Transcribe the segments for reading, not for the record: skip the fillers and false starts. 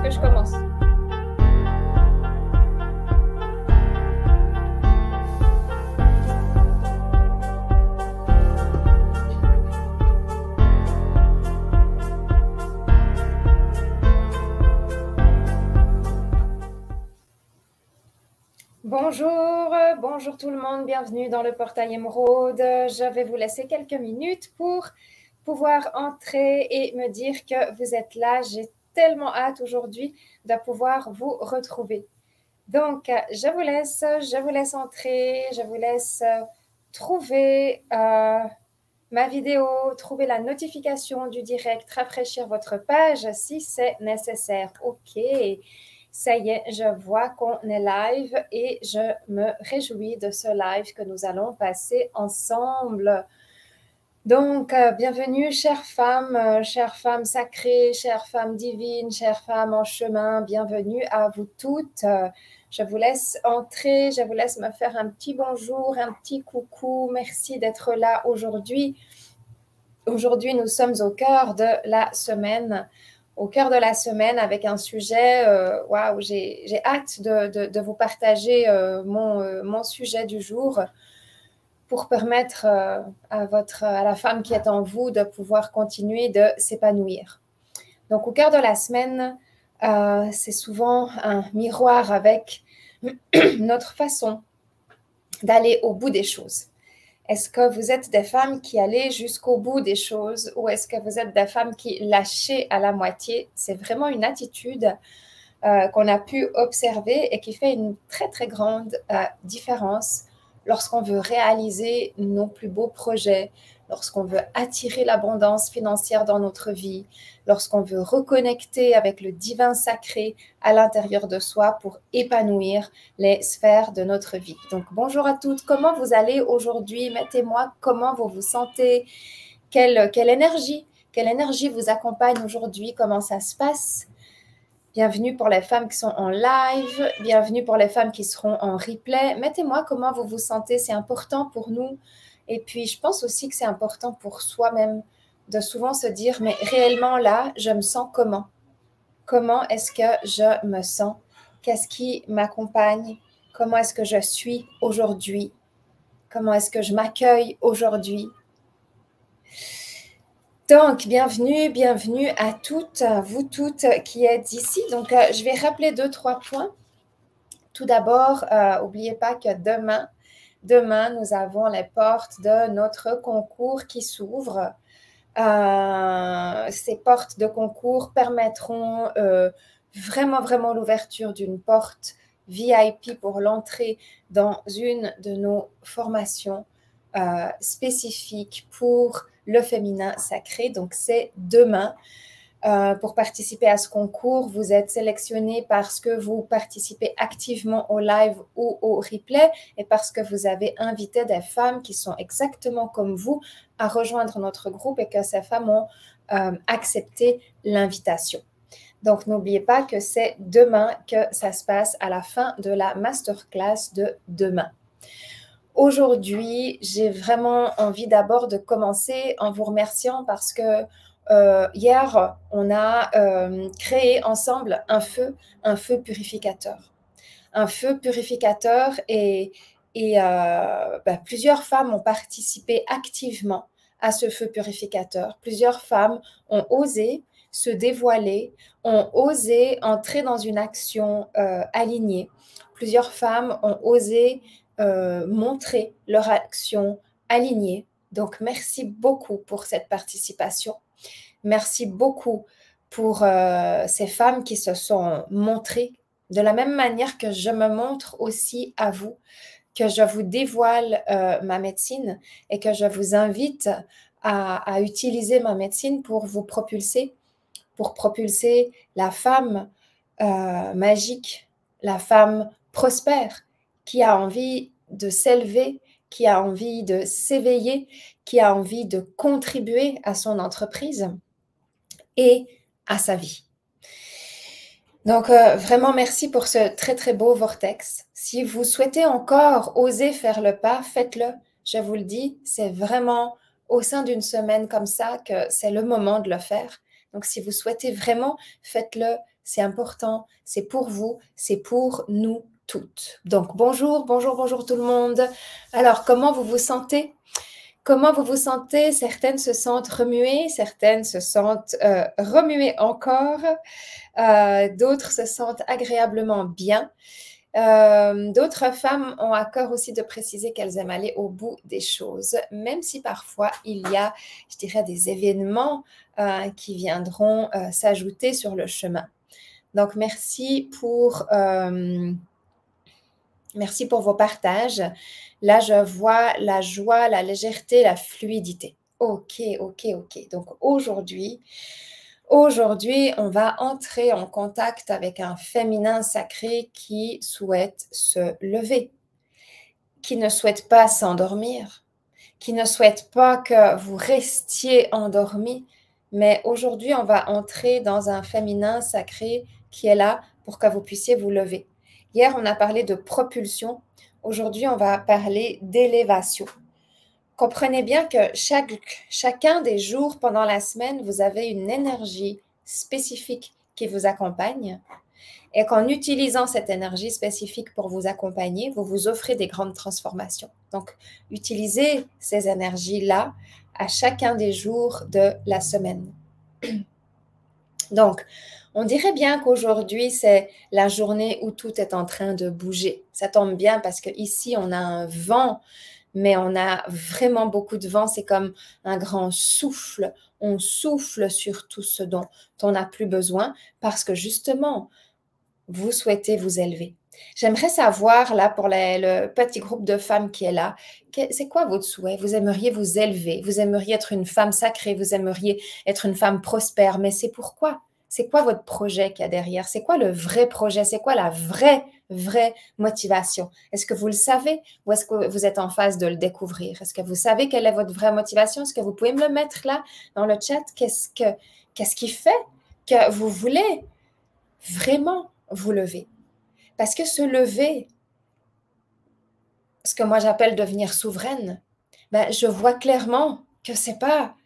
que je commence? Bonjour tout le monde, bienvenue dans le portail Émeraude. Je vais vous laisser quelques minutes pour pouvoir entrer et me dire que vous êtes là. J'ai tellement hâte aujourd'hui de pouvoir vous retrouver. Donc, je vous laisse entrer, je vous laisse trouver ma vidéo, trouver la notification du direct, rafraîchir votre page si c'est nécessaire. OK. Ça y est, je vois qu'on est live et je me réjouis de ce live que nous allons passer ensemble. Donc, bienvenue, chères femmes sacrées, chères femmes divines, chères femmes en chemin, bienvenue à vous toutes. Je vous laisse entrer, je vous laisse me faire un petit bonjour, un petit coucou. Merci d'être là aujourd'hui. Aujourd'hui, nous sommes au cœur de la semaine. Au cœur de la semaine avec un sujet, waouh, j'ai hâte de vous partager mon sujet du jour pour permettre à la femme qui est en vous de pouvoir continuer de s'épanouir. Donc, au cœur de la semaine, c'est souvent un miroir avec notre façon d'aller au bout des choses. Est-ce que vous êtes des femmes qui allez jusqu'au bout des choses ou est-ce que vous êtes des femmes qui lâchez à la moitié? C'est vraiment une attitude qu'on a pu observer et qui fait une très, très grande différence lorsqu'on veut réaliser nos plus beaux projets, lorsqu'on veut attirer l'abondance financière dans notre vie, lorsqu'on veut reconnecter avec le divin sacré à l'intérieur de soi pour épanouir les sphères de notre vie. Donc, bonjour à toutes. Comment vous allez aujourd'hui? Mettez-moi comment vous vous sentez. Quelle énergie vous accompagne aujourd'hui? Comment ça se passe? Bienvenue pour les femmes qui sont en live, bienvenue pour les femmes qui seront en replay. Mettez-moi comment vous vous sentez, c'est important pour nous. Et puis, je pense aussi que c'est important pour soi-même de souvent se dire, mais réellement là, je me sens comment? Comment est-ce que je me sens? Qu'est-ce qui m'accompagne? Comment est-ce que je suis aujourd'hui? Comment est-ce que je m'accueille aujourd'hui? Donc, bienvenue à toutes, vous toutes qui êtes ici. Donc, je vais rappeler 2-3 points. Tout d'abord, n'oubliez pas que demain, nous avons les portes de notre concours qui s'ouvrent. Ces portes de concours permettront vraiment l'ouverture d'une porte VIP pour l'entrée dans une de nos formations spécifiques pour le féminin sacré. Donc, c'est demain. Pour participer à ce concours, vous êtes sélectionné parce que vous participez activement au live ou au replay et parce que vous avez invité des femmes qui sont exactement comme vous à rejoindre notre groupe et que ces femmes ont accepté l'invitation. Donc, n'oubliez pas que c'est demain que ça se passe à la fin de la masterclass de demain. Aujourd'hui, j'ai vraiment envie d'abord de commencer en vous remerciant parce que hier, on a créé ensemble un feu purificateur. Un feu purificateur et plusieurs femmes ont participé activement à ce feu purificateur. Plusieurs femmes ont osé se dévoiler, ont osé entrer dans une action alignée. Plusieurs femmes ont osé montrer leur action alignée. Donc, merci beaucoup pour cette participation. Merci beaucoup pour ces femmes qui se sont montrées de la même manière que je me montre aussi à vous, que je vous dévoile ma médecine et que je vous invite à utiliser ma médecine pour vous propulser, pour propulser la femme magique, la femme prospère qui a envie de s'élever, qui a envie de s'éveiller, qui a envie de contribuer à son entreprise et à sa vie. Donc, vraiment, merci pour ce très, très beau vortex. Si vous souhaitez encore oser faire le pas, faites-le. Je vous le dis, c'est vraiment au sein d'une semaine comme ça que c'est le moment de le faire. Donc, si vous souhaitez vraiment, faites-le. C'est important, c'est pour vous, c'est pour nous toutes. Donc, bonjour, bonjour, bonjour tout le monde. Alors, comment vous vous sentez? Comment vous vous sentez? Certaines se sentent remuées, certaines se sentent remuées encore, d'autres se sentent agréablement bien. D'autres femmes ont à cœur aussi de préciser qu'elles aiment aller au bout des choses, même si parfois il y a, je dirais, des événements qui viendront s'ajouter sur le chemin. Donc, merci pour vos partages. Là, je vois la joie, la légèreté, la fluidité. Ok, ok, ok. Donc, aujourd'hui, on va entrer en contact avec un féminin sacré qui souhaite se lever, qui ne souhaite pas s'endormir, qui ne souhaite pas que vous restiez endormi, mais aujourd'hui, on va entrer dans un féminin sacré qui est là pour que vous puissiez vous lever. Hier, on a parlé de propulsion. Aujourd'hui, on va parler d'élévation. Comprenez bien que chacun des jours pendant la semaine, vous avez une énergie spécifique qui vous accompagne et qu'en utilisant cette énergie spécifique pour vous accompagner, vous vous offrez des grandes transformations. Donc, utilisez ces énergies-là à chacun des jours de la semaine. Donc, on dirait bien qu'aujourd'hui, c'est la journée où tout est en train de bouger. Ça tombe bien parce qu'ici, on a un vent, mais on a vraiment beaucoup de vent. C'est comme un grand souffle. On souffle sur tout ce dont on n'a plus besoin parce que justement, vous souhaitez vous élever. J'aimerais savoir, là, pour le petit groupe de femmes qui est là, c'est quoi votre souhait? Vous aimeriez vous élever, vous aimeriez être une femme sacrée, vous aimeriez être une femme prospère, mais c'est pourquoi? C'est quoi votre projet qu'il y a derrière? C'est quoi le vrai projet? C'est quoi la vraie motivation? Est-ce que vous le savez ou est-ce que vous êtes en phase de le découvrir? Est-ce que vous savez quelle est votre vraie motivation? Est-ce que vous pouvez me le mettre là dans le chat? Qu'est-ce qui fait que vous voulez vraiment vous lever? Parce que se lever, ce que moi j'appelle devenir souveraine, ben, je vois clairement que ce n'est pas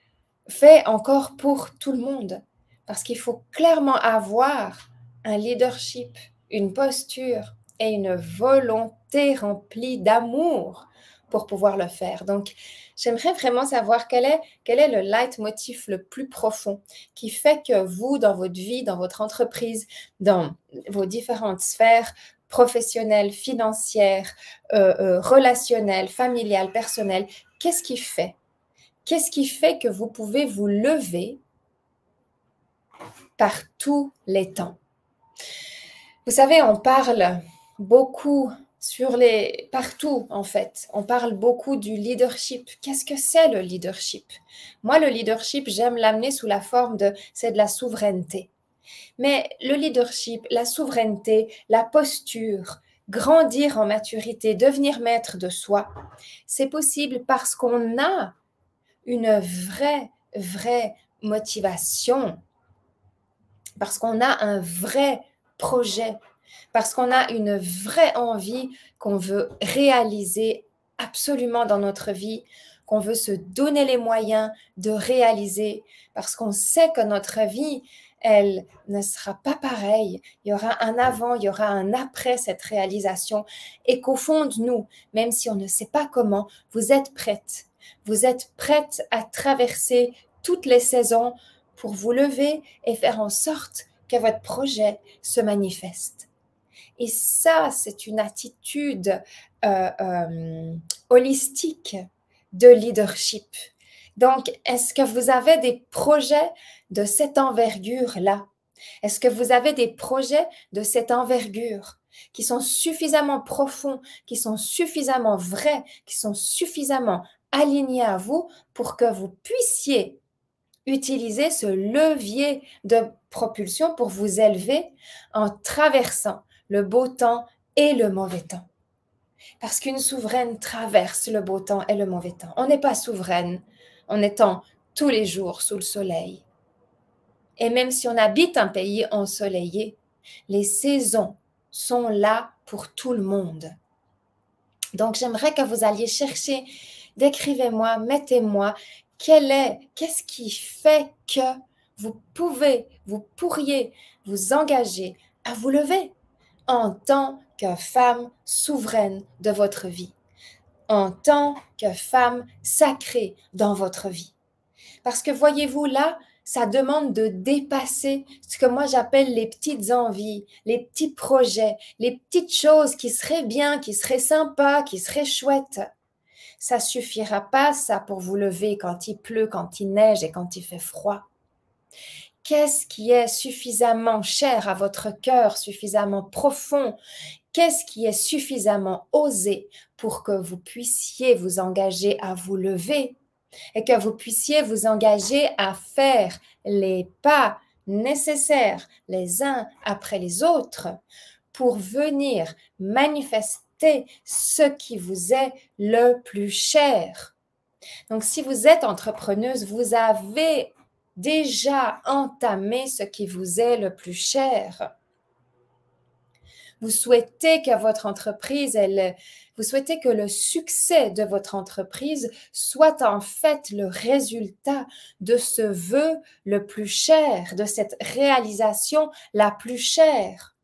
fait encore pour tout le monde. Parce qu'il faut clairement avoir un leadership, une posture et une volonté remplie d'amour pour pouvoir le faire. Donc, j'aimerais vraiment savoir quel est le leitmotiv le plus profond qui fait que vous, dans votre vie, dans votre entreprise, dans vos différentes sphères professionnelles, financières, relationnelles, familiales, personnelles, qu'est-ce qui fait? Qu'est-ce qui fait que vous pouvez vous lever par tous les temps? Vous savez, on parle beaucoup partout en fait. On parle beaucoup du leadership. Qu'est-ce que c'est le leadership? Moi, le leadership, j'aime l'amener sous la forme c'est de la souveraineté. Mais le leadership, la souveraineté, la posture, grandir en maturité, devenir maître de soi, c'est possible parce qu'on a une vraie motivation, parce qu'on a un vrai projet, parce qu'on a une vraie envie qu'on veut réaliser absolument dans notre vie, qu'on veut se donner les moyens de réaliser, parce qu'on sait que notre vie, elle ne sera pas pareille. Il y aura un avant, il y aura un après cette réalisation, et qu'au fond de nous, même si on ne sait pas comment, vous êtes prête. Vous êtes prête à traverser toutes les saisons pour vous lever et faire en sorte que votre projet se manifeste. Et ça, c'est une attitude holistique de leadership. Donc, est-ce que vous avez des projets de cette envergure-là? Est-ce que vous avez des projets de cette envergure qui sont suffisamment profonds, qui sont suffisamment vrais, qui sont suffisamment alignés à vous pour que vous puissiez utiliser ce levier de propulsion pour vous élever en traversant le beau temps et le mauvais temps? Parce qu'une souveraine traverse le beau temps et le mauvais temps. On n'est pas souveraine en étant tous les jours sous le soleil. Et même si on habite un pays ensoleillé, les saisons sont là pour tout le monde. Donc, j'aimerais que vous alliez chercher, décrivez-moi, mettez-moi, qu'est-ce qui fait que vous pourriez vous engager à vous lever en tant que femme souveraine de votre vie, en tant que femme sacrée dans votre vie. Parce que voyez-vous là, ça demande de dépasser ce que moi j'appelle les petites envies, les petits projets, les petites choses qui seraient bien, qui seraient sympas, qui seraient chouettes. Ça suffira pas, ça, pour vous lever quand il pleut, quand il neige et quand il fait froid. Qu'est-ce qui est suffisamment cher à votre cœur, suffisamment profond? Qu'est-ce qui est suffisamment osé pour que vous puissiez vous engager à vous lever et que vous puissiez vous engager à faire les pas nécessaires les uns après les autres pour venir manifester ce qui vous est le plus cher? Donc, si vous êtes entrepreneuse, vous avez déjà entamé ce qui vous est le plus cher. Vous souhaitez que votre entreprise, vous souhaitez que le succès de votre entreprise soit en fait le résultat de ce vœu le plus cher, de cette réalisation la plus chère.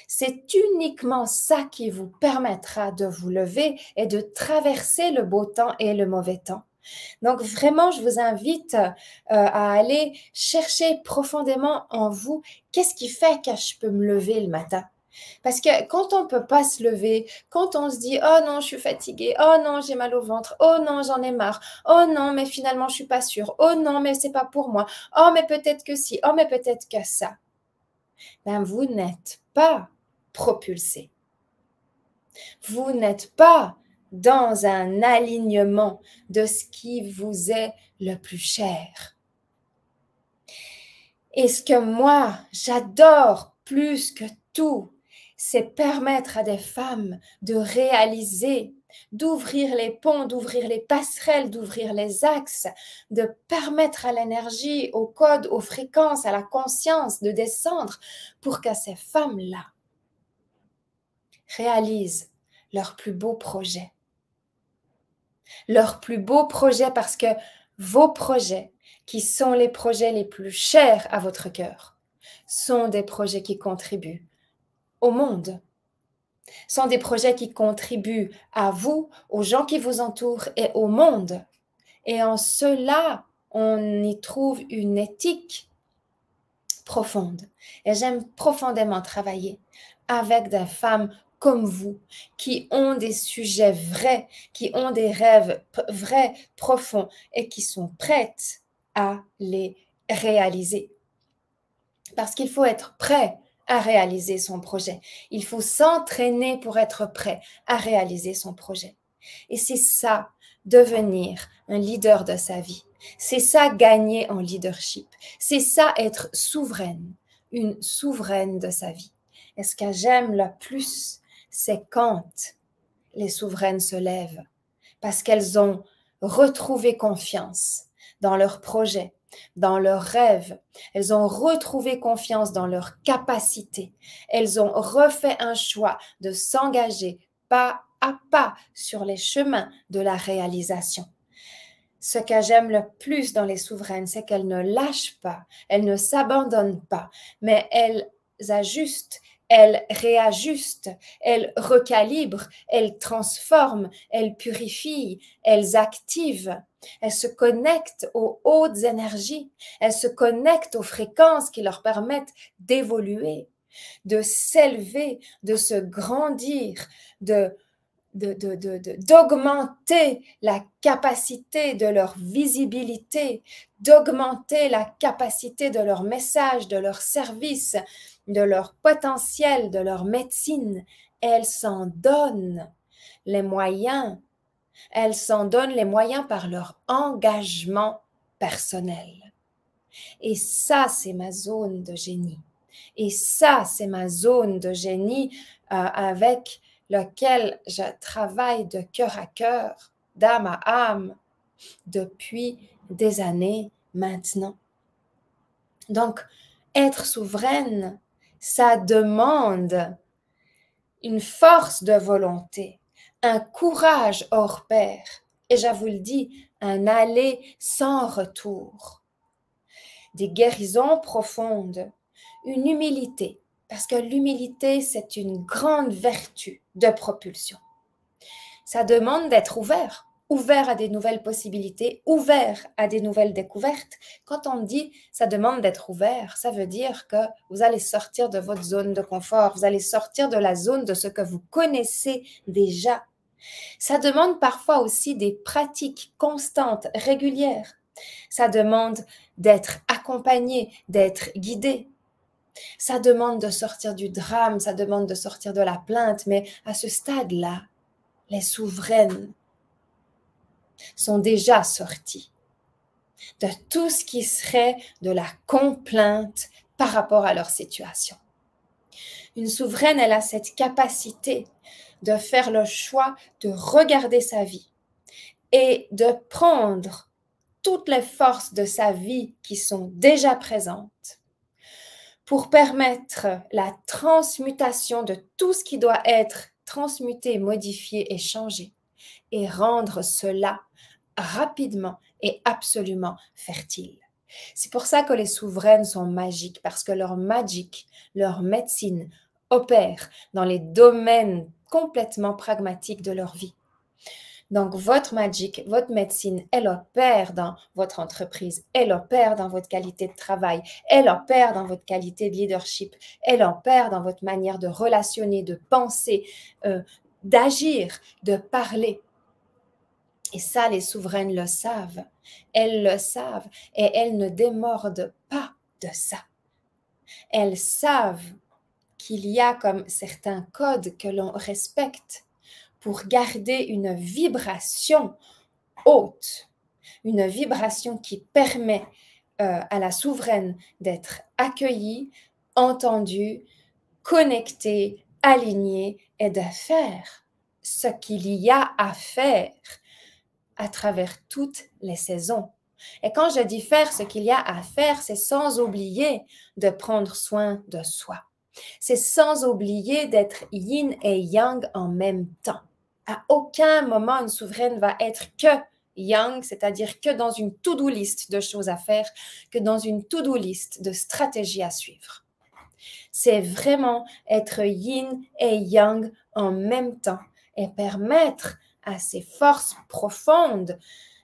C'est uniquement ça qui vous permettra de vous lever et de traverser le beau temps et le mauvais temps. Donc vraiment, je vous invite à aller chercher profondément en vous qu'est-ce qui fait que je peux me lever le matin. Parce que quand on ne peut pas se lever, quand on se dit « Oh non, je suis fatiguée. Oh non, j'ai mal au ventre. Oh non, j'en ai marre. Oh non, mais finalement, je ne suis pas sûre. Oh non, mais ce n'est pas pour moi. Oh, mais peut-être que si. Oh, mais peut-être que ça. » Ben, vous n'êtes pas propulsé. Vous n'êtes pas dans un alignement de ce qui vous est le plus cher. Et ce que moi, j'adore plus que tout, c'est permettre à des femmes de réaliser, d'ouvrir les ponts, d'ouvrir les passerelles, d'ouvrir les axes, de permettre à l'énergie, au code, aux fréquences, à la conscience de descendre pour que ces femmes-là réalisent leur plus beau projet. Leur plus beau projet parce que vos projets, qui sont les projets les plus chers à votre cœur, sont des projets qui contribuent au monde, sont des projets qui contribuent à vous, aux gens qui vous entourent et au monde. Et en cela, on y trouve une éthique profonde. Et j'aime profondément travailler avec des femmes comme vous, qui ont des sujets vrais, qui ont des rêves vrais, profonds, et qui sont prêtes à les réaliser. Parce qu'il faut être prêt à réaliser son projet. Il faut s'entraîner pour être prêt à réaliser son projet. Et c'est ça, devenir un leader de sa vie. C'est ça, gagner en leadership. C'est ça, être souveraine, une souveraine de sa vie. Et ce que j'aime le plus, c'est quand les souveraines se lèvent, parce qu'elles ont retrouvé confiance dans leur projet, dans leurs rêves. Elles ont retrouvé confiance dans leurs capacités. Elles ont refait un choix de s'engager pas à pas sur les chemins de la réalisation. Ce que j'aime le plus dans les souveraines, c'est qu'elles ne lâchent pas, elles ne s'abandonnent pas, mais elles ajustent, elles réajustent, elles recalibrent, elles transforment, elles purifient, elles activent. Elles se connectent aux hautes énergies, elles se connectent aux fréquences qui leur permettent d'évoluer, de s'élever, de se grandir, d'augmenter la capacité de leur visibilité, d'augmenter la capacité de leur message, de leur service, de leur potentiel, de leur médecine. Elles s'en donnent les moyens. Elles s'en donnent les moyens par leur engagement personnel. Et ça, c'est ma zone de génie. Et ça, c'est ma zone de génie avec lequel je travaille de cœur à cœur, d'âme à âme, depuis des années maintenant. Donc, être souveraine, ça demande une force de volonté, un courage hors pair, et je vous le dis, un aller sans retour. des guérisons profondes, une humilité, parce que l'humilité, c'est une grande vertu de propulsion. Ça demande d'être ouvert, ouvert à des nouvelles possibilités, ouvert à des nouvelles découvertes. Quand on dit ça demande d'être ouvert, ça veut dire que vous allez sortir de votre zone de confort, vous allez sortir de la zone de ce que vous connaissez déjà. Ça demande parfois aussi des pratiques constantes, régulières. Ça demande d'être accompagné, d'être guidé. Ça demande de sortir du drame, ça demande de sortir de la plainte, mais à ce stade-là, les souveraines sont déjà sorties de tout ce qui serait de la complainte par rapport à leur situation. Une souveraine, elle a cette capacité de faire le choix de regarder sa vie et de prendre toutes les forces de sa vie qui sont déjà présentes pour permettre la transmutation de tout ce qui doit être transmuté, modifié et changé et rendre cela rapidement et absolument fertile. C'est pour ça que les souveraines sont magiques, parce que leur magie, leur médecine opère dans les domaines complètement pragmatiques de leur vie. Donc, votre magie, votre médecine, elle opère dans votre entreprise, elle opère dans votre qualité de travail, elle opère dans votre qualité de leadership, elle opère dans votre manière de relationner, de penser, d'agir, de parler. Et ça, les souveraines le savent. Elles le savent et elles ne démordent pas de ça. Elles savent qu'il y a comme certains codes que l'on respecte pour garder une vibration haute, une vibration qui permet à la souveraine d'être accueillie, entendue, connectée, alignée et de faire ce qu'il y a à faire à travers toutes les saisons. Et quand je dis faire ce qu'il y a à faire, c'est sans oublier de prendre soin de soi. C'est sans oublier d'être yin et yang en même temps. À aucun moment, une souveraine va être que yang, c'est-à-dire que dans une to-do list de choses à faire, que dans une to-do list de stratégies à suivre. C'est vraiment être yin et yang en même temps et permettre à ces forces profondes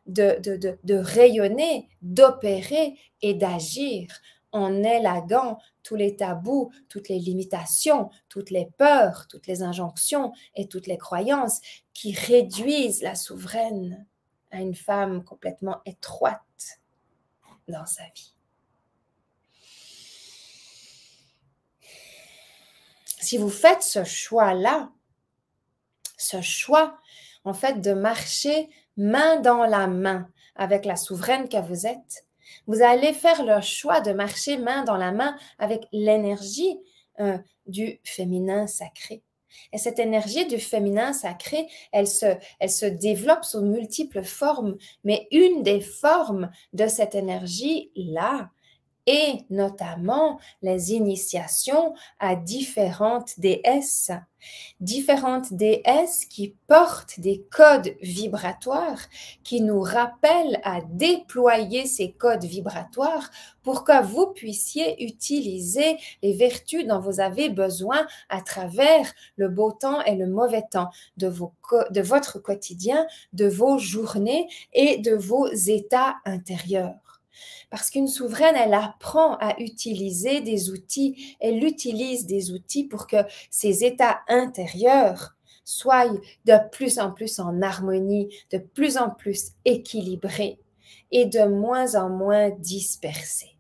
de rayonner, d'opérer et d'agir en élaguant tous les tabous, toutes les limitations, toutes les peurs, toutes les injonctions et toutes les croyances qui réduisent la souveraine à une femme complètement étroite dans sa vie. Si vous faites ce choix-là, ce choix, en fait, de marcher main dans la main avec la souveraine que vous êtes, vous allez faire le choix de marcher main dans la main avec l'énergie du féminin sacré. Et cette énergie du féminin sacré, elle se développe sous multiples formes, mais une des formes de cette énergie-là, et notamment les initiations à différentes déesses qui portent des codes vibratoires, qui nous rappellent à déployer ces codes vibratoires pour que vous puissiez utiliser les vertus dont vous avez besoin à travers le beau temps et le mauvais temps de votre quotidien, de vos journées et de vos états intérieurs. Parce qu'une souveraine, elle apprend à utiliser des outils, elle utilise des outils pour que ses états intérieurs soient de plus en plus en harmonie, de plus en plus équilibrés et de moins en moins dispersés.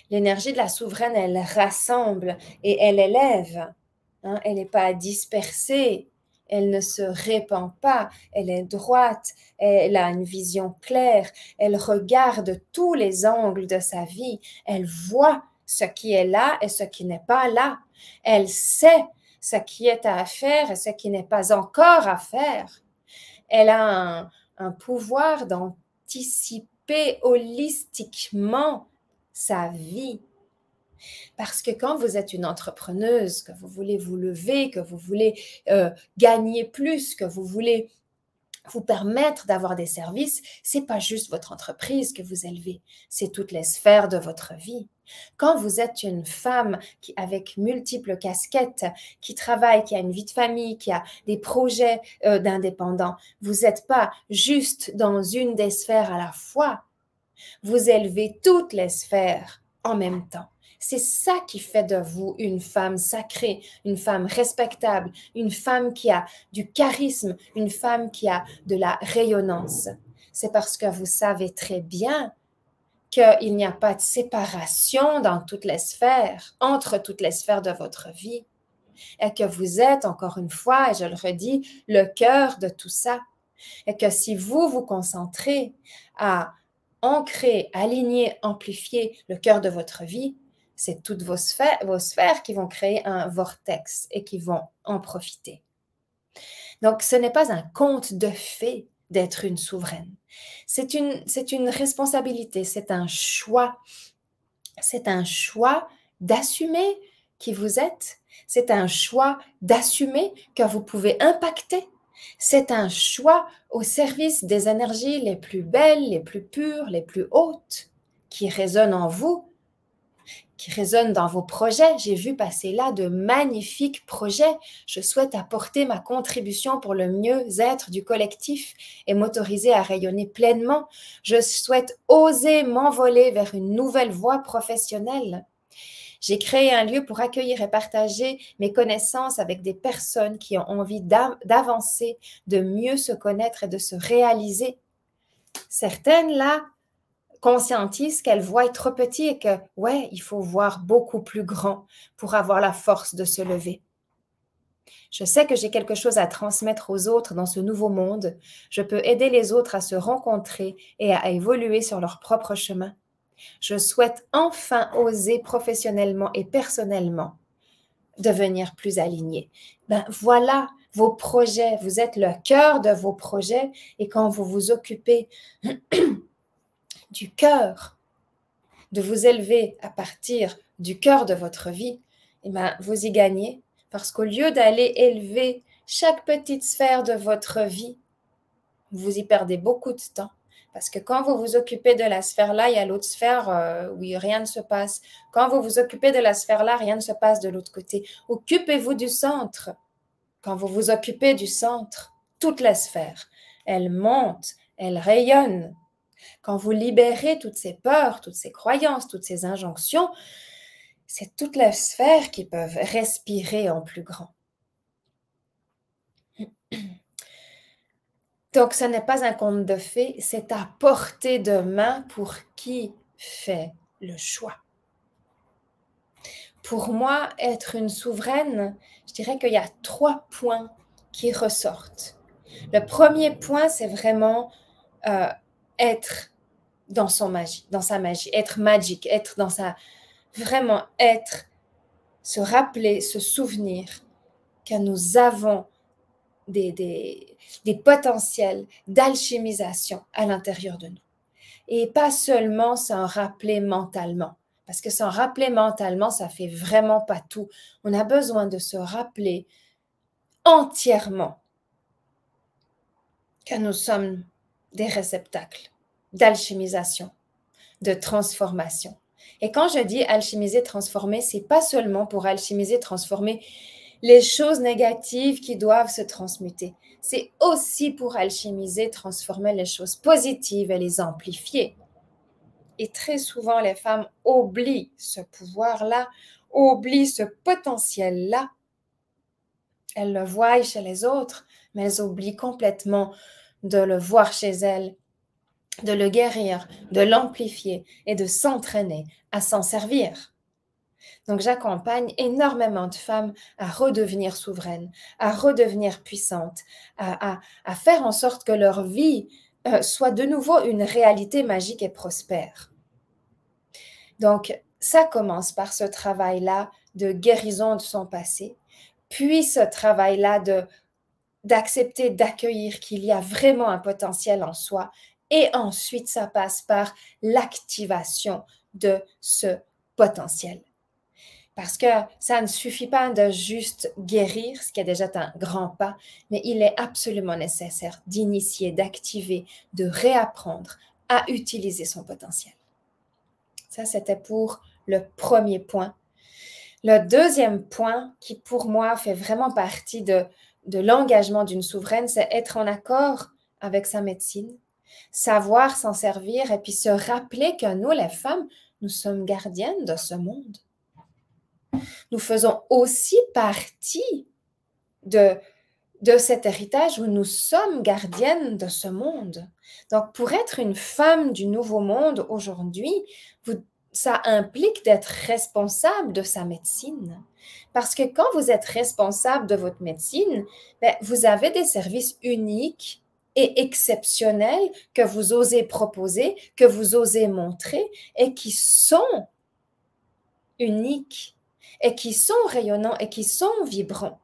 L'énergie de la souveraine, elle rassemble et elle élève. Elle n'est pas dispersée. Elle ne se répand pas, elle est droite, elle a une vision claire, elle regarde tous les angles de sa vie, elle voit ce qui est là et ce qui n'est pas là. Elle sait ce qui est à faire et ce qui n'est pas encore à faire. Elle a un pouvoir d'anticiper holistiquement sa vie. Parce que quand vous êtes une entrepreneuse, que vous voulez vous lever, que vous voulez gagner plus, que vous voulez vous permettre d'avoir des services, c'est pas juste votre entreprise que vous élevez, c'est toutes les sphères de votre vie. Quand vous êtes une femme avec multiples casquettes, qui travaille, qui a une vie de famille, qui a des projets d'indépendants, vous n'êtes pas juste dans une des sphères à la fois. Vous élevez toutes les sphères en même temps. C'est ça qui fait de vous une femme sacrée, une femme respectable, une femme qui a du charisme, une femme qui a de la rayonnance. C'est parce que vous savez très bien qu'il n'y a pas de séparation dans toutes les sphères, entre toutes les sphères de votre vie, et que vous êtes, encore une fois, et je le redis, le cœur de tout ça. Et que si vous vous concentrez à ancrer, aligner, amplifier le cœur de votre vie, c'est toutes vos sphères qui vont créer un vortex et qui vont en profiter. Donc, ce n'est pas un conte de fées d'être une souveraine. C'est une responsabilité, c'est un choix. C'est un choix d'assumer qui vous êtes. C'est un choix d'assumer que vous pouvez impacter. C'est un choix au service des énergies les plus belles, les plus pures, les plus hautes, qui résonnent en vous, qui résonnent dans vos projets. J'ai vu passer là de magnifiques projets. Je souhaite apporter ma contribution pour le mieux-être du collectif et m'autoriser à rayonner pleinement. Je souhaite oser m'envoler vers une nouvelle voie professionnelle. J'ai créé un lieu pour accueillir et partager mes connaissances avec des personnes qui ont envie d'avancer, de mieux se connaître et de se réaliser. Certaines, là, conscientisent qu'elles voient trop petit et que, ouais, il faut voir beaucoup plus grand pour avoir la force de se lever. Je sais que j'ai quelque chose à transmettre aux autres dans ce nouveau monde. Je peux aider les autres à se rencontrer et à évoluer sur leur propre chemin. Je souhaite enfin oser professionnellement et personnellement devenir plus alignée. Ben voilà vos projets, vous êtes le cœur de vos projets et quand vous vous occupez du cœur, de vous élever à partir du cœur de votre vie, eh ben, vous y gagnez parce qu'au lieu d'aller élever chaque petite sphère de votre vie, vous y perdez beaucoup de temps. Parce que quand vous vous occupez de la sphère-là, il y a l'autre sphère où rien ne se passe. Quand vous vous occupez de la sphère-là, rien ne se passe de l'autre côté. Occupez-vous du centre. Quand vous vous occupez du centre, toute la sphère, elle monte, elle rayonne. Quand vous libérez toutes ces peurs, toutes ces croyances, toutes ces injonctions, c'est toutes les sphères qui peuvent respirer en plus grand. Donc, ce n'est pas un conte de fées, c'est à portée de main pour qui fait le choix. Pour moi, être une souveraine, je dirais qu'il y a 3 points qui ressortent. Le premier point, c'est vraiment être dans sa magie, être magique, être dans vraiment être, se rappeler, se souvenir que nous avons des potentiels d'alchimisation à l'intérieur de nous. Et pas seulement s'en rappeler mentalement, parce que s'en rappeler mentalement, ça fait vraiment pas tout. On a besoin de se rappeler entièrement que nous sommes des réceptacles d'alchimisation, de transformation. Et quand je dis alchimiser, transformer, c'est pas seulement pour alchimiser, transformer les choses négatives qui doivent se transmuter. C'est aussi pour alchimiser, transformer les choses positives et les amplifier. Et très souvent, les femmes oublient ce pouvoir-là, oublient ce potentiel-là. Elles le voient chez les autres, mais elles oublient complètement de le voir chez elles, de le guérir, de l'amplifier et de s'entraîner à s'en servir. Donc, j'accompagne énormément de femmes à redevenir souveraines, à redevenir puissantes, à faire en sorte que leur vie soit de nouveau une réalité magique et prospère. Donc, ça commence par ce travail-là de guérison de son passé, puis ce travail-là d'accepter, d'accueillir qu'il y a vraiment un potentiel en soi, et ensuite, ça passe par l'activation de ce potentiel. Parce que ça ne suffit pas de juste guérir, ce qui est déjà un grand pas, mais il est absolument nécessaire d'initier, d'activer, de réapprendre à utiliser son potentiel. Ça, c'était pour le premier point. Le deuxième point, qui pour moi fait vraiment partie de l'engagement d'une souveraine, c'est être en accord avec sa médecine, savoir s'en servir et puis se rappeler que nous, les femmes, nous sommes gardiennes de ce monde. Nous faisons aussi partie de cet héritage où nous sommes gardiennes de ce monde. Donc, pour être une femme du nouveau monde aujourd'hui, ça implique d'être responsable de sa médecine. Parce que quand vous êtes responsable de votre médecine, vous avez des services uniques et exceptionnels que vous osez proposer, que vous osez montrer et qui sont uniques et qui sont rayonnants et qui sont vibrants.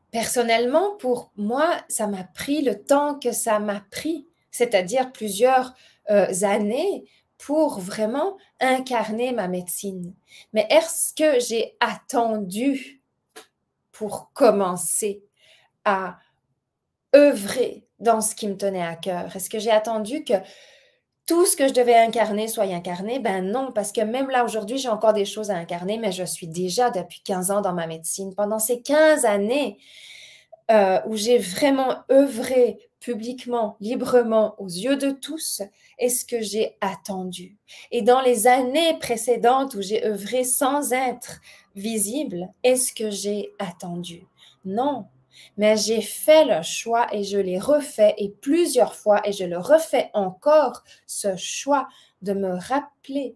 Personnellement, pour moi, ça m'a pris le temps que ça m'a pris, c'est-à-dire plusieurs années pour vraiment incarner ma médecine. Mais est-ce que j'ai attendu pour commencer à œuvrer dans ce qui me tenait à cœur? Est-ce que j'ai attendu que tout ce que je devais incarner soit incarné? Ben non, parce que même là, aujourd'hui, j'ai encore des choses à incarner, mais je suis déjà depuis 15 ans dans ma médecine. Pendant ces 15 années où j'ai vraiment œuvré publiquement, librement, aux yeux de tous, est-ce que j'ai attendu? Et dans les années précédentes où j'ai œuvré sans être visible, est-ce que j'ai attendu? Non. Mais j'ai fait le choix et je l'ai refait et plusieurs fois et je le refais encore, ce choix de me rappeler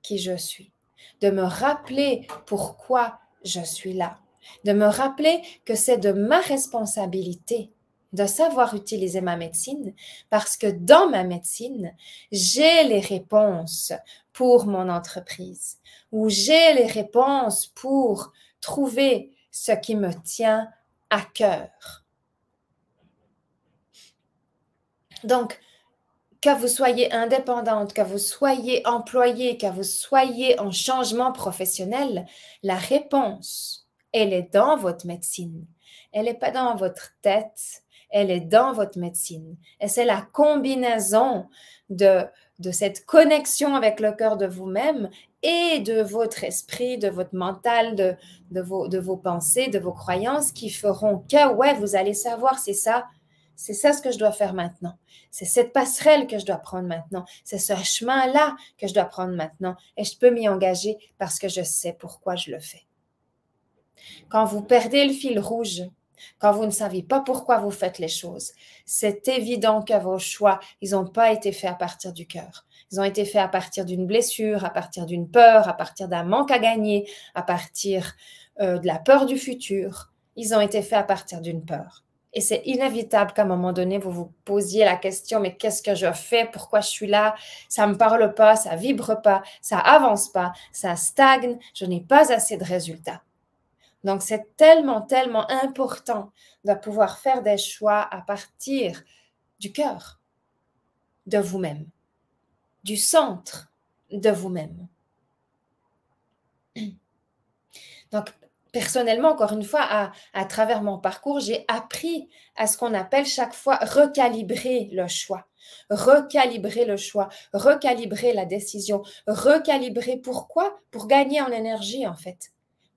qui je suis, de me rappeler pourquoi je suis là, de me rappeler que c'est de ma responsabilité de savoir utiliser ma médecine parce que dans ma médecine, j'ai les réponses pour mon entreprise ou j'ai les réponses pour trouver ce qui me tient à cœur. Donc, que vous soyez indépendante, que vous soyez employée, que vous soyez en changement professionnel, la réponse, elle est dans votre médecine. Elle n'est pas dans votre tête, elle est dans votre médecine. Et c'est la combinaison de cette connexion avec le cœur de vous-même et de votre esprit, de votre mental, de vos pensées, de vos croyances qui feront que, ouais, vous allez savoir, c'est ça ce que je dois faire maintenant. C'est cette passerelle que je dois prendre maintenant. C'est ce chemin-là que je dois prendre maintenant. Et je peux m'y engager parce que je sais pourquoi je le fais. Quand vous perdez le fil rouge, quand vous ne savez pas pourquoi vous faites les choses, c'est évident que vos choix, ils n'ont pas été faits à partir du cœur. Ils ont été faits à partir d'une blessure, à partir d'une peur, à partir d'un manque à gagner, à partir de la peur du futur. Ils ont été faits à partir d'une peur. Et c'est inévitable qu'à un moment donné, vous vous posiez la question, mais qu'est-ce que je fais? Pourquoi je suis là? Ça ne me parle pas, ça ne vibre pas, ça avance pas, ça stagne, je n'ai pas assez de résultats. Donc, c'est tellement, tellement important de pouvoir faire des choix à partir du cœur de vous-même, du centre de vous-même. Donc, personnellement, encore une fois, à travers mon parcours, j'ai appris à ce qu'on appelle chaque fois recalibrer le choix. Recalibrer le choix, recalibrer la décision, recalibrer pourquoi? Pour gagner en énergie, en fait.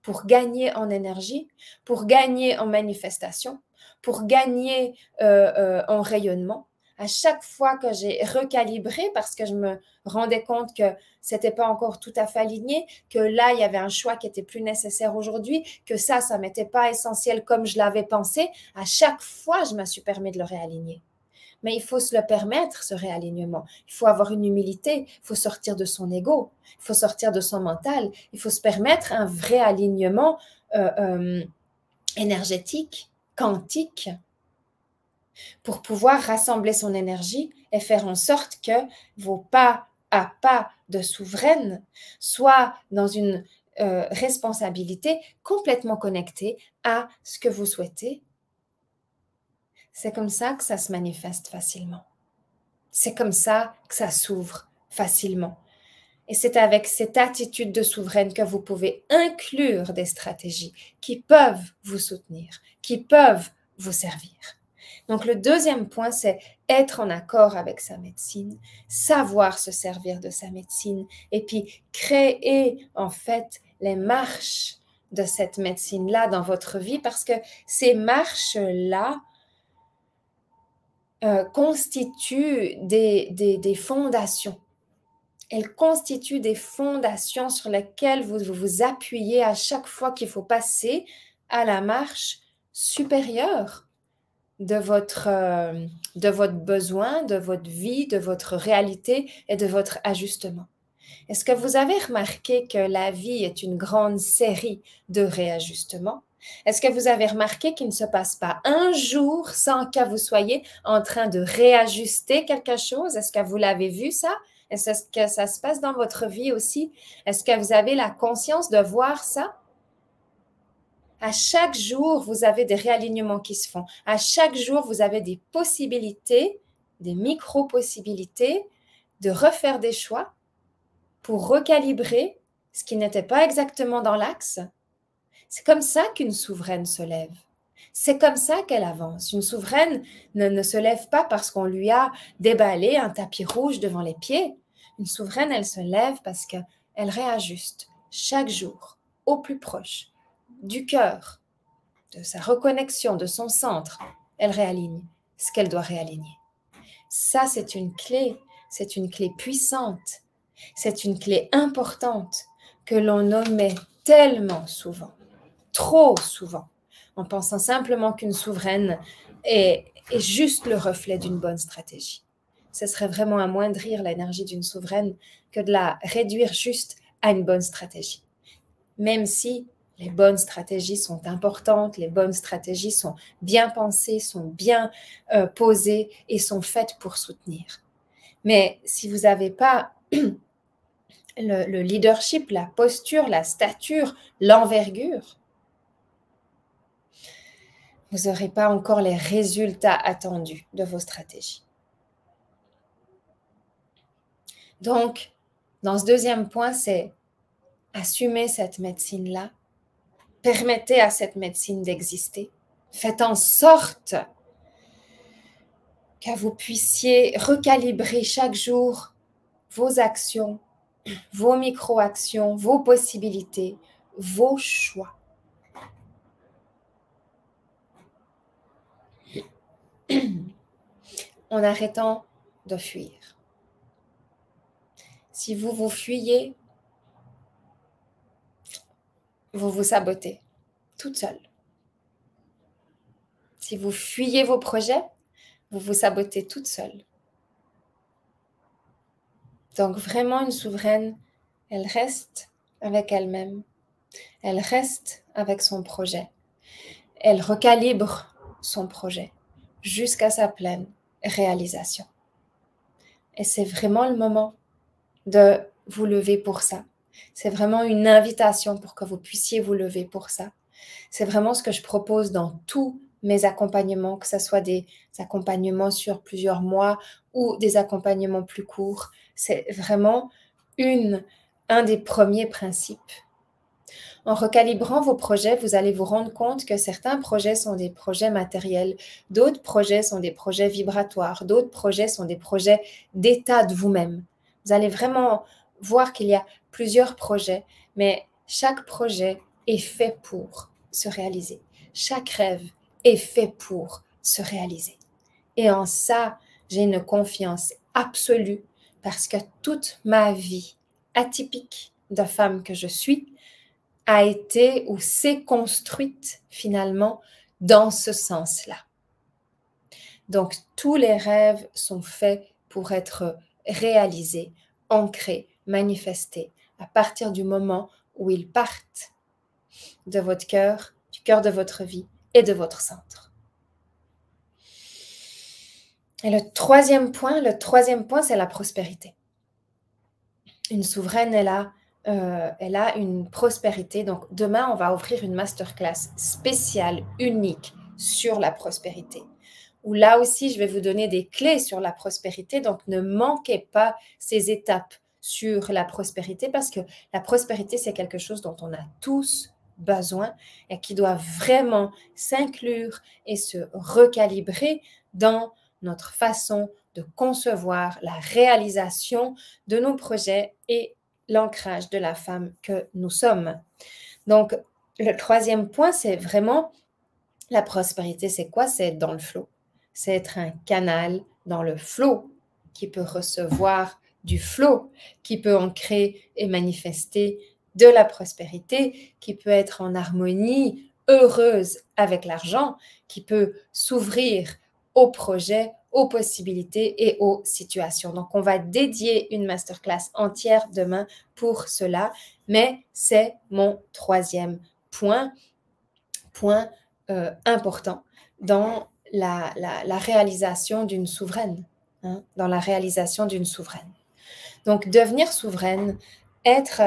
Pour gagner en énergie, pour gagner en manifestation, pour gagner en rayonnement. À chaque fois que j'ai recalibré, parce que je me rendais compte que c'était pas encore tout à fait aligné, que là, il y avait un choix qui était plus nécessaire aujourd'hui, que ça m'était pas essentiel comme je l'avais pensé, à chaque fois, je me suis permis de le réaligner. Mais il faut se le permettre, ce réalignement. Il faut avoir une humilité, il faut sortir de son ego, il faut sortir de son mental, il faut se permettre un vrai alignement énergétique, quantique, pour pouvoir rassembler son énergie et faire en sorte que vos pas à pas de souveraine soient dans une responsabilité complètement connectée à ce que vous souhaitez. C'est comme ça que ça se manifeste facilement. C'est comme ça que ça s'ouvre facilement. Et c'est avec cette attitude de souveraine que vous pouvez inclure des stratégies qui peuvent vous soutenir, qui peuvent vous servir. Donc le deuxième point, c'est être en accord avec sa médecine, savoir se servir de sa médecine et puis créer en fait les marches de cette médecine-là dans votre vie parce que ces marches-là constituent des fondations. Elles constituent des fondations sur lesquelles vous vous appuyez à chaque fois qu'il faut passer à la marche supérieure de votre besoin, de votre vie, de votre réalité et de votre ajustement. Est-ce que vous avez remarqué que la vie est une grande série de réajustements? Est-ce que vous avez remarqué qu'il ne se passe pas un jour sans que vous soyez en train de réajuster quelque chose? Est-ce que vous l'avez vu ça? Est-ce que ça se passe dans votre vie aussi? Est-ce que vous avez la conscience de voir ça? À chaque jour, vous avez des réalignements qui se font. À chaque jour, vous avez des possibilités, des micro-possibilités de refaire des choix pour recalibrer ce qui n'était pas exactement dans l'axe. C'est comme ça qu'une souveraine se lève. C'est comme ça qu'elle avance. Une souveraine ne se lève pas parce qu'on lui a déballé un tapis rouge devant les pieds. Une souveraine, elle se lève parce qu'elle réajuste chaque jour au plus proche du cœur, de sa reconnexion, de son centre. Elle réaligne ce qu'elle doit réaligner. Ça, c'est une clé puissante. C'est une clé importante que l'on omet tellement souvent, trop souvent, en pensant simplement qu'une souveraine est juste le reflet d'une bonne stratégie. Ce serait vraiment amoindrir l'énergie d'une souveraine que de la réduire juste à une bonne stratégie. Même si les bonnes stratégies sont importantes, les bonnes stratégies sont bien pensées, sont bien posées et sont faites pour soutenir. Mais si vous n'avez pas le leadership, la posture, la stature, l'envergure, vous n'aurez pas encore les résultats attendus de vos stratégies. Donc, dans ce deuxième point, c'est assumer cette médecine-là. Permettez à cette médecine d'exister. Faites en sorte que vous puissiez recalibrer chaque jour vos actions, vos micro-actions, vos possibilités, vos choix. En arrêtant de fuir. Si vous vous fuyez, vous vous sabotez toute seule. Si vous fuyez vos projets, vous vous sabotez toute seule. Donc vraiment une souveraine, elle reste avec elle-même. Elle reste avec son projet. Elle recalibre son projet jusqu'à sa pleine réalisation. Et c'est vraiment le moment de vous lever pour ça. C'est vraiment une invitation pour que vous puissiez vous lever pour ça. C'est vraiment ce que je propose dans tous mes accompagnements, que ce soit des accompagnements sur plusieurs mois ou des accompagnements plus courts. C'est vraiment un des premiers principes. En recalibrant vos projets, vous allez vous rendre compte que certains projets sont des projets matériels, d'autres projets sont des projets vibratoires, d'autres projets sont des projets d'état de vous-même. Vous allez vraiment voir qu'il y a plusieurs projets, mais chaque projet est fait pour se réaliser. Chaque rêve est fait pour se réaliser. Et en ça, j'ai une confiance absolue parce que toute ma vie atypique de femme que je suis a été ou s'est construite finalement dans ce sens-là. Donc, tous les rêves sont faits pour être réalisés, ancrés, manifestés à partir du moment où ils partent de votre cœur, du cœur de votre vie et de votre centre. Et le troisième point, c'est la prospérité. Une souveraine, elle a une prospérité. Donc, demain, on va ouvrir une masterclass spéciale, unique sur la prospérité. Où là aussi, je vais vous donner des clés sur la prospérité. Donc, ne manquez pas ces étapes sur la prospérité parce que la prospérité, c'est quelque chose dont on a tous besoin et qui doit vraiment s'inclure et se recalibrer dans notre façon de concevoir la réalisation de nos projets et l'ancrage de la femme que nous sommes. Donc, le troisième point, c'est vraiment la prospérité. C'est quoi? C'est être dans le flow. C'est être un canal dans le flow qui peut recevoir du flow, qui peut ancrer et manifester de la prospérité, qui peut être en harmonie, heureuse avec l'argent, qui peut s'ouvrir aux projets, aux possibilités et aux situations. Donc, on va dédier une masterclass entière demain pour cela, mais c'est mon troisième point important dans la réalisation d'une souveraine, hein, dans la réalisation d'une souveraine. Donc, devenir souveraine, être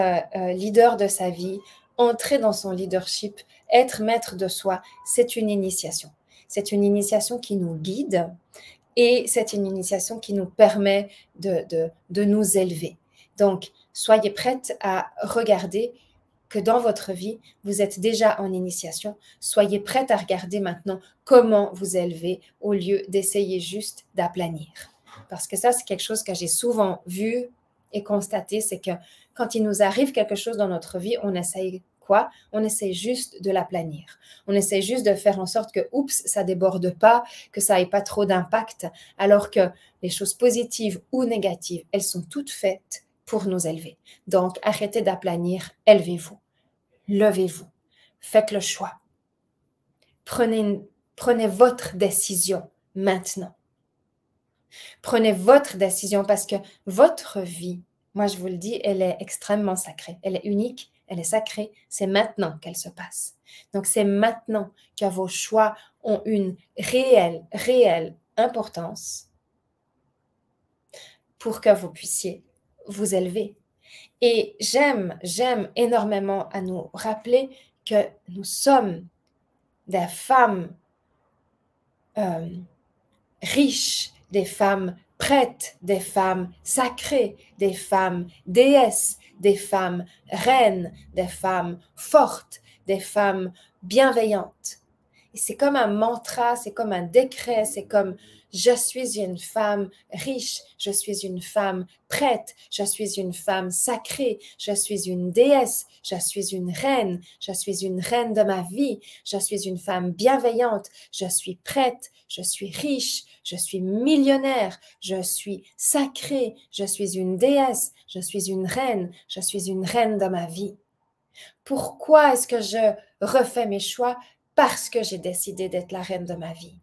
leader de sa vie, entrer dans son leadership, être maître de soi, c'est une initiation. C'est une initiation qui nous guide et c'est une initiation qui nous permet de nous élever. Donc, soyez prête à regarder que dans votre vie, vous êtes déjà en initiation. Soyez prête à regarder maintenant comment vous élever au lieu d'essayer juste d'aplanir. Parce que ça, c'est quelque chose que j'ai souvent vu et constaté, c'est que quand il nous arrive quelque chose dans notre vie, on essaye quoi? On essaie juste de l'aplanir. On essaie juste de faire en sorte que, oups, ça déborde pas, que ça ait pas trop d'impact, alors que les choses positives ou négatives, elles sont toutes faites pour nous élever. Donc, arrêtez d'aplanir, élevez-vous, levez-vous, faites le choix. Prenez votre décision maintenant. Prenez votre décision parce que votre vie, moi je vous le dis, elle est extrêmement sacrée. Elle est unique, elle est sacrée. C'est maintenant qu'elle se passe. Donc c'est maintenant que vos choix ont une réelle importance pour que vous puissiez vous élever. Et j'aime énormément à nous rappeler que nous sommes des femmes riches, des femmes prêtes, des femmes sacrées, des femmes déesses, des femmes reines, des femmes fortes, des femmes bienveillantes. Et c'est comme un mantra, c'est comme un décret, c'est comme je suis une femme riche, je suis une femme prête, je suis une femme sacrée, je suis une déesse, je suis une reine de ma vie, je suis une femme bienveillante, je suis prête, je suis riche, je suis millionnaire, je suis sacrée, je suis une déesse, je suis une reine de ma vie. Pourquoi est-ce que je refais mes choix? Parce que j'ai décidé d'être la reine de ma vie.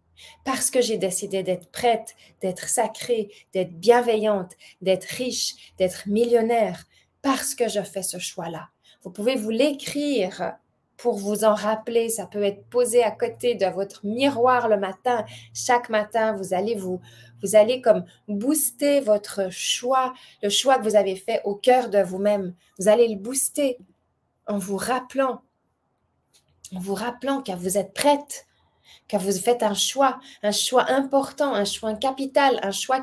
Parce que j'ai décidé d'être prête, d'être sacrée, d'être bienveillante, d'être riche, d'être millionnaire. Parce que je fais ce choix-là. Vous pouvez vous l'écrire pour vous en rappeler. Ça peut être posé à côté de votre miroir le matin. Chaque matin, vous allez comme booster votre choix, le choix que vous avez fait au cœur de vous-même. Vous allez le booster en vous rappelant que vous êtes prête, que vous faites un choix important, un choix capital, un choix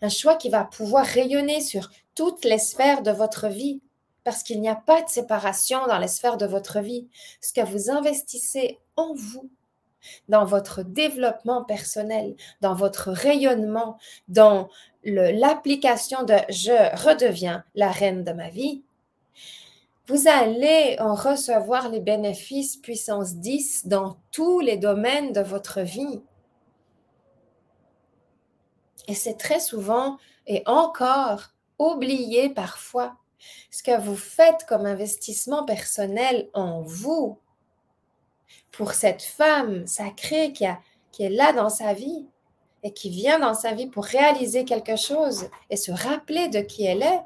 un choix qui va pouvoir rayonner sur toutes les sphères de votre vie, parce qu'il n'y a pas de séparation dans les sphères de votre vie. Ce que vous investissez en vous, dans votre développement personnel, dans votre rayonnement, dans l'application de « je redeviens la reine de ma vie », vous allez en recevoir les bénéfices puissance 10 dans tous les domaines de votre vie. Et c'est très souvent et encore oublié parfois ce que vous faites comme investissement personnel en vous pour cette femme sacrée qui est là dans sa vie et qui vient dans sa vie pour réaliser quelque chose et se rappeler de qui elle est.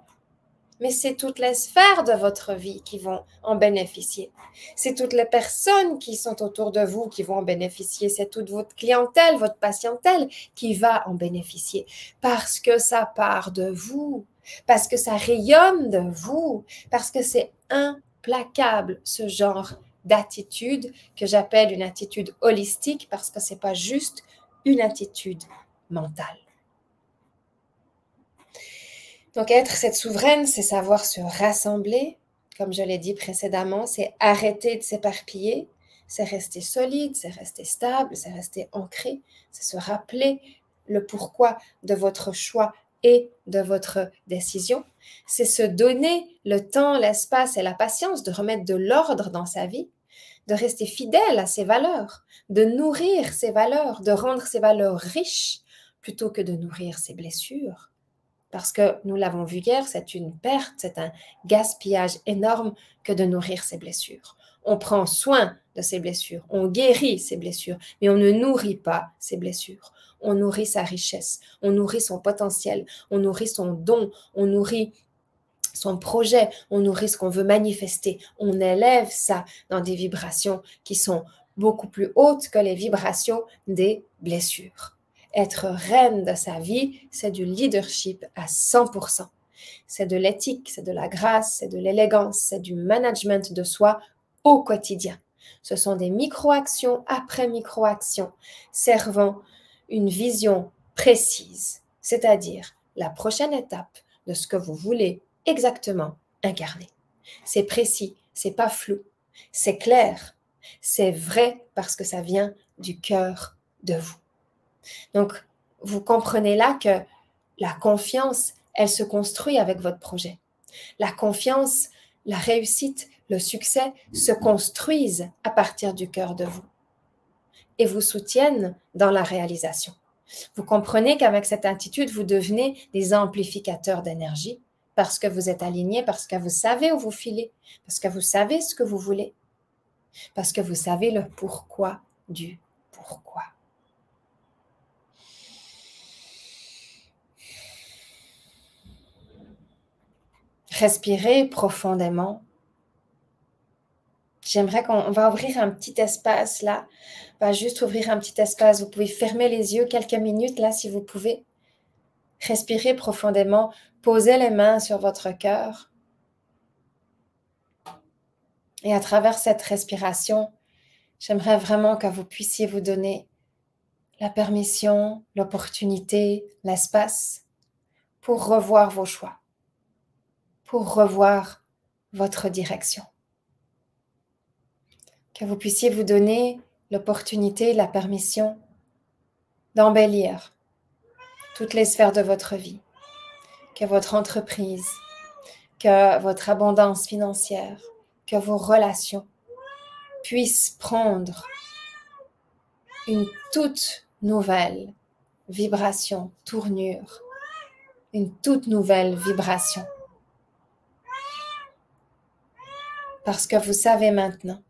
Mais c'est toutes les sphères de votre vie qui vont en bénéficier. C'est toutes les personnes qui sont autour de vous qui vont en bénéficier. C'est toute votre clientèle, votre patientèle qui va en bénéficier. Parce que ça part de vous, parce que ça rayonne de vous, parce que c'est implacable ce genre d'attitude que j'appelle une attitude holistique parce que ce n'est pas juste une attitude mentale. Donc être cette souveraine, c'est savoir se rassembler, comme je l'ai dit précédemment, c'est arrêter de s'éparpiller, c'est rester solide, c'est rester stable, c'est rester ancré, c'est se rappeler le pourquoi de votre choix et de votre décision. C'est se donner le temps, l'espace et la patience de remettre de l'ordre dans sa vie, de rester fidèle à ses valeurs, de nourrir ses valeurs, de rendre ses valeurs riches plutôt que de nourrir ses blessures. Parce que nous l'avons vu hier, c'est une perte, c'est un gaspillage énorme que de nourrir ses blessures. On prend soin de ses blessures, on guérit ses blessures, mais on ne nourrit pas ses blessures. On nourrit sa richesse, on nourrit son potentiel, on nourrit son don, on nourrit son projet, on nourrit ce qu'on veut manifester. On élève ça dans des vibrations qui sont beaucoup plus hautes que les vibrations des blessures. Être reine de sa vie, c'est du leadership à 100%. C'est de l'éthique, c'est de la grâce, c'est de l'élégance, c'est du management de soi au quotidien. Ce sont des micro-actions après micro-actions servant une vision précise, c'est-à-dire la prochaine étape de ce que vous voulez exactement incarner. C'est précis, c'est pas flou, c'est clair, c'est vrai parce que ça vient du cœur de vous. Donc, vous comprenez là que la confiance, elle se construit avec votre projet. La confiance, la réussite, le succès se construisent à partir du cœur de vous et vous soutiennent dans la réalisation. Vous comprenez qu'avec cette attitude, vous devenez des amplificateurs d'énergie parce que vous êtes alignés, parce que vous savez où vous filez, parce que vous savez ce que vous voulez, parce que vous savez le pourquoi du pourquoi. Respirez profondément. J'aimerais qu'on va ouvrir un petit espace là. On va juste ouvrir un petit espace. Vous pouvez fermer les yeux quelques minutes là si vous pouvez. Respirez profondément. Posez les mains sur votre cœur. Et à travers cette respiration, j'aimerais vraiment que vous puissiez vous donner la permission, l'opportunité, l'espace pour revoir vos choix, pour revoir votre direction. Que vous puissiez vous donner l'opportunité, la permission d'embellir toutes les sphères de votre vie, que votre entreprise, que votre abondance financière, que vos relations puissent prendre une toute nouvelle vibration, tournure, une toute nouvelle vibration. Parce que vous savez maintenant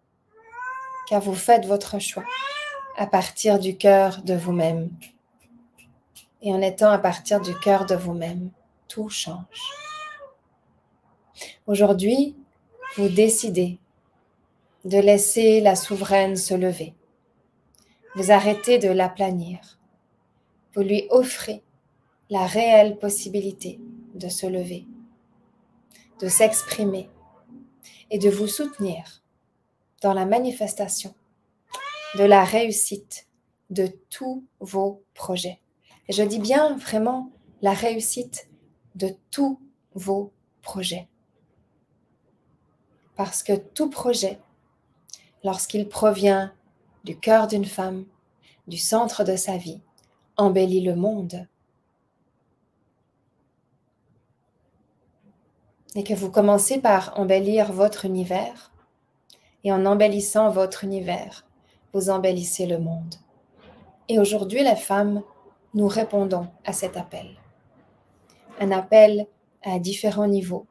que vous faites votre choix à partir du cœur de vous-même. Et en étant à partir du cœur de vous-même, tout change. Aujourd'hui, vous décidez de laisser la souveraine se lever. Vous arrêtez de l'aplanir. Vous lui offrez la réelle possibilité de se lever, de s'exprimer et de vous soutenir dans la manifestation de la réussite de tous vos projets. Et je dis bien vraiment la réussite de tous vos projets. Parce que tout projet, lorsqu'il provient du cœur d'une femme, du centre de sa vie, embellit le monde. Et que vous commencez par embellir votre univers, et en embellissant votre univers, vous embellissez le monde. Et aujourd'hui, les femmes, nous répondons à cet appel. Un appel à différents niveaux,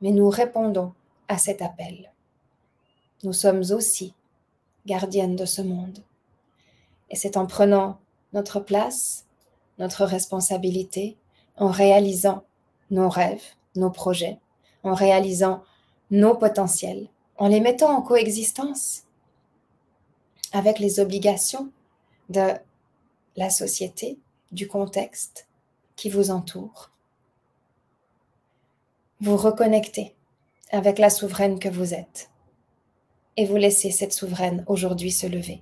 mais nous répondons à cet appel. Nous sommes aussi gardiennes de ce monde. Et c'est en prenant notre place, notre responsabilité, en réalisant nos rêves, nos projets, en réalisant nos potentiels, en les mettant en coexistence avec les obligations de la société, du contexte qui vous entoure. Vous reconnectez avec la souveraine que vous êtes et vous laissez cette souveraine aujourd'hui se lever.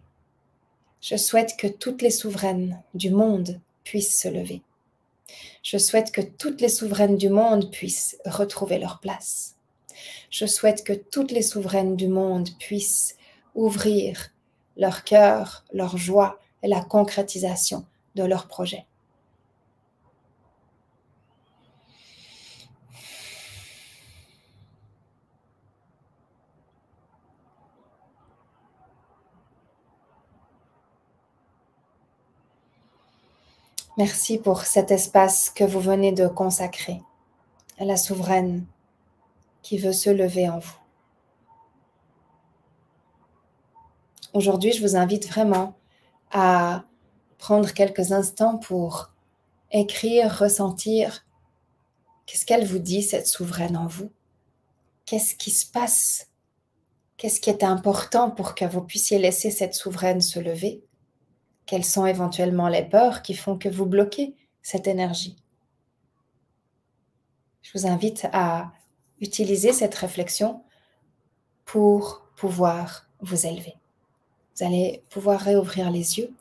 Je souhaite que toutes les souveraines du monde puissent se lever Je souhaite que toutes les souveraines du monde puissent retrouver leur place. Je souhaite que toutes les souveraines du monde puissent ouvrir leur cœur, leur joie et la concrétisation de leurs projets. Merci pour cet espace que vous venez de consacrer à la souveraine qui veut se lever en vous. Aujourd'hui, je vous invite vraiment à prendre quelques instants pour écrire, ressentir qu'est-ce qu'elle vous dit, cette souveraine en vous. Qu'est-ce qui se passe? Qu'est-ce qui est important pour que vous puissiez laisser cette souveraine se lever? Quelles sont éventuellement les peurs qui font que vous bloquez cette énergie? Je vous invite à utiliser cette réflexion pour pouvoir vous élever. Vous allez pouvoir réouvrir les yeux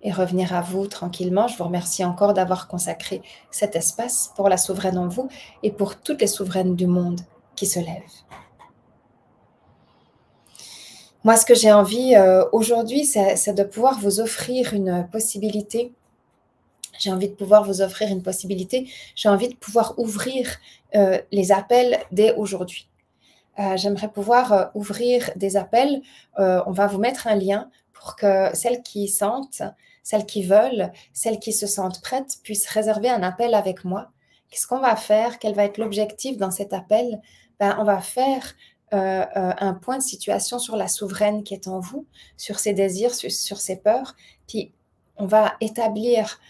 et revenir à vous tranquillement. Je vous remercie encore d'avoir consacré cet espace pour la souveraine en vous et pour toutes les souveraines du monde qui se lèvent. Moi, ce que j'ai envie aujourd'hui, c'est de pouvoir vous offrir une possibilité. J'ai envie de pouvoir vous offrir une possibilité. J'ai envie de pouvoir ouvrir les appels dès aujourd'hui. J'aimerais pouvoir ouvrir des appels. On va vous mettre un lien pour que celles qui sentent, celles qui veulent, celles qui se sentent prêtes puissent réserver un appel avec moi. Qu'est-ce qu'on va faire? Quel va être l'objectif dans cet appel? On va faire un point de situation sur la souveraine qui est en vous, sur ses désirs, sur ses peurs. Puis on va établir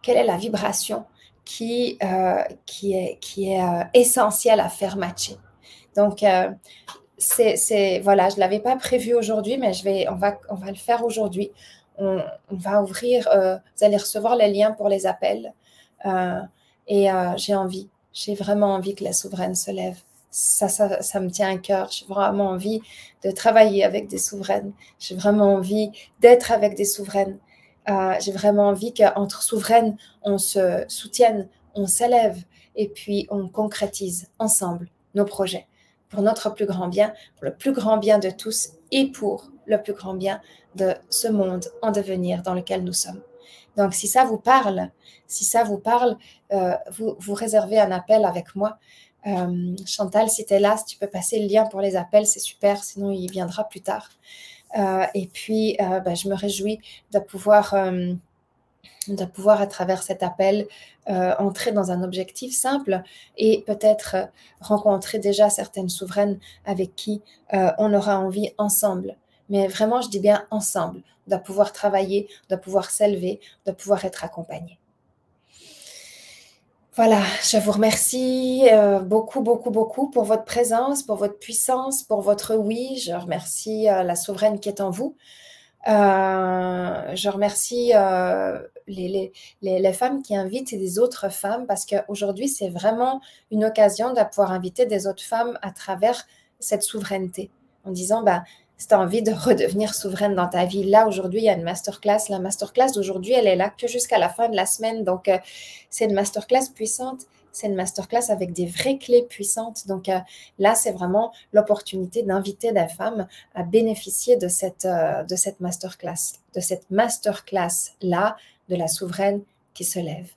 quelle est la vibration qui est essentielle à faire matcher. Donc, voilà, je ne l'avais pas prévu aujourd'hui, mais on va le faire aujourd'hui. On va ouvrir, vous allez recevoir les liens pour les appels. J'ai vraiment envie que la souveraine se lève. Ça me tient à cœur. J'ai vraiment envie de travailler avec des souveraines. J'ai vraiment envie d'être avec des souveraines. J'ai vraiment envie qu'entre souveraines, on se soutienne, on s'élève et puis on concrétise ensemble nos projets pour notre plus grand bien, pour le plus grand bien de tous et pour le plus grand bien de ce monde en devenir dans lequel nous sommes. Donc, si ça vous parle, vous réservez un appel avec moi. Chantal, si tu es là, si tu peux passer le lien pour les appels, c'est super, sinon il viendra plus tard. Et puis, je me réjouis de pouvoir à travers cet appel entrer dans un objectif simple et peut-être rencontrer déjà certaines souveraines avec qui on aura envie ensemble. Mais vraiment, je dis bien ensemble, de pouvoir travailler, de pouvoir s'élever, de pouvoir être accompagné. Voilà, je vous remercie beaucoup, beaucoup, beaucoup pour votre présence, pour votre puissance, pour votre oui. Je remercie la souveraine qui est en vous. Je remercie les femmes qui invitent des autres femmes parce qu'aujourd'hui, c'est vraiment une occasion de pouvoir inviter des autres femmes à travers cette souveraineté en disant, si tu as envie de redevenir souveraine dans ta vie, là, aujourd'hui, il y a une masterclass. La masterclass d'aujourd'hui, elle est là que jusqu'à la fin de la semaine. Donc, c'est une masterclass puissante. C'est une masterclass avec des vraies clés puissantes. Donc, là, c'est vraiment l'opportunité d'inviter des femmes à bénéficier de cette masterclass, de cette masterclass-là, de la souveraine qui se lève.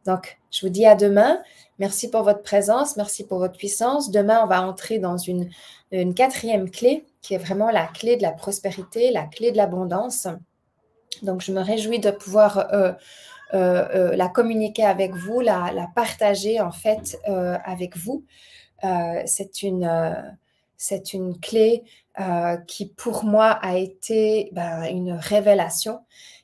Donc, je vous dis à demain. Merci pour votre présence, merci pour votre puissance. Demain, on va entrer dans une quatrième clé qui est vraiment la clé de la prospérité, la clé de l'abondance. Donc, je me réjouis de pouvoir la communiquer avec vous, la partager en fait avec vous. C'est une clé qui pour moi a été une révélation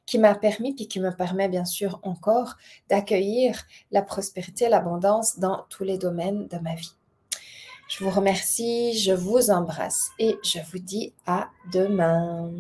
qui m'a permis, puis qui me permet bien sûr encore d'accueillir la prospérité, l'abondance dans tous les domaines de ma vie. Je vous remercie, je vous embrasse et je vous dis à demain.